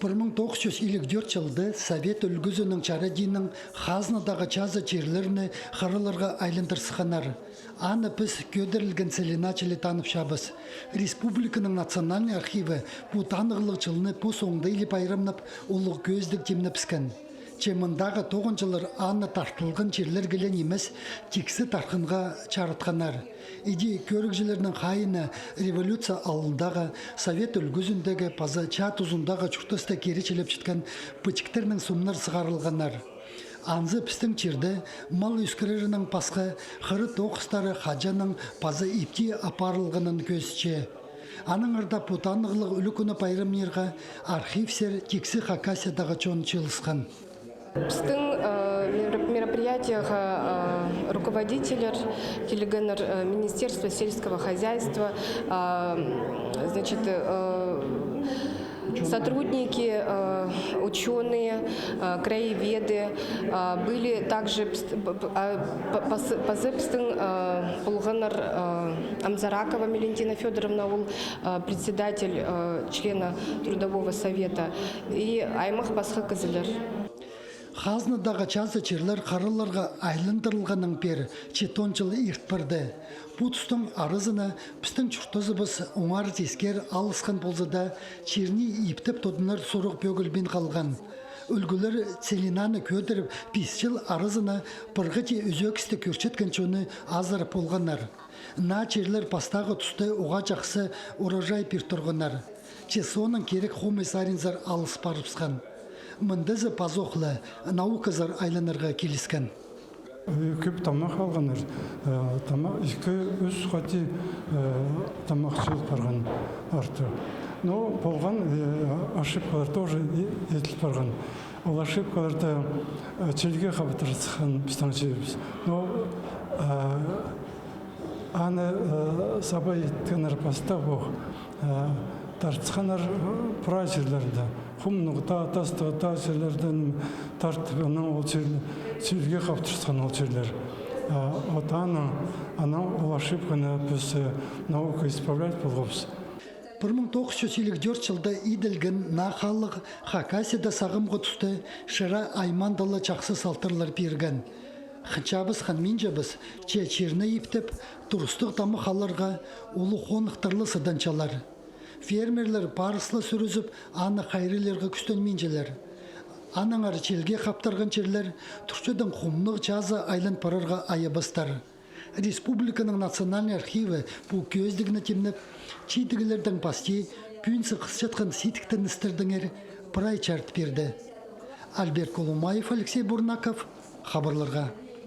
1954 жылды Совет үлгізінің чарадийның Хазнадағы чазы жерлеріне харыларға айландырсықанар. Аны біз көдірілген селеначелі танып шабыз. Республиканың национальный архиві бұл танығылық жылыны бұл соңды елі байрамнап, олық көздік демні піскен. Чемындағы 9 жылыр аны тартылған жерлер келен емес, тексі тарқынға чаратқанар. Иди көрікжілерінің қайыны революция алындағы, Совет үлгізіндегі паза чат ұзындағы чұртысты кері челеп жеткен пычіктерінің сумнар сығарылғанар. Анзы пістің черді мал үскірерінің пасқы қыры тоқыстары хаджаның паза ипти апарылғанын көзче. Аның ырда путанығылық үлікіні пайрамнерға архивсер тексі Хакасиядағы чон чылысқан. Біздің мероприятиях руководитель делегатор Министерства сельского хозяйства, значит, сотрудники, ученые, краеведы были также позепстың Пулганар Амзаракова Мелентина Федоровна, председатель, члена Трудового совета, и Аймах Пасха Кызылер. Хазнадағы чазы жерлер қарыларға айлындырылғанның бері четон жылы иртпірді. Бұтыстың арызына біздің чұртызыбыз оңар тескер алысқан болзада черни иптіп тодынар соруq бөгілбен қалған. Үлгілер целинаны көдіріп 5 жыл арызына бірғыте өзөкісті көрчеткен чөні азыр болғанар. На жерлер пастағы тұсты оға жақсы урожай бір тұрғанар. Соның керек хомесаринзар алыс барыпсқан. Мындызы пазоқлы наукызар айланырға келіскен. Көп тамақ алғаныр. Екі үз қати тамақшылық барған арты. Но болған ошибкалар тоже етіліп барған. Ол ошибкаларды челге қабытырысқан біздің жеріміз. Но аны сабай еттігінер бастақ боқ. Тартысқанар пұра жерлерді. Құмнығыта, тастығыта жерлерден тартыбының ол жерге қаптырысқан ол жерлер. Отаны, ол ошибканы біз наука исправлять болғымыз. 1954 жылда иделген нақалық Хакасияда сағымғы түсті шыра аймандалы жақсы салтырлар берген. Хынчабыз ханминжабыз черні ептіп, тұрыстық дамы қаларға олы қонықтырлы сыданчалар. Фермерлер парыслы сүрізіп, аны қайрелерге күстен менжелер. Аның арчелге қаптарған жерлер тұршыдың құмнық жазы айлан парарға айыбыстар. Республиканың национальный архиві бұл көздігіні темніп, чейдігілердің басти пүйінсі қысчатқан сетіктен істердің әрі пырай чарт берді. Альберт Колумаев, Алексей Бурнаков, хабарларға.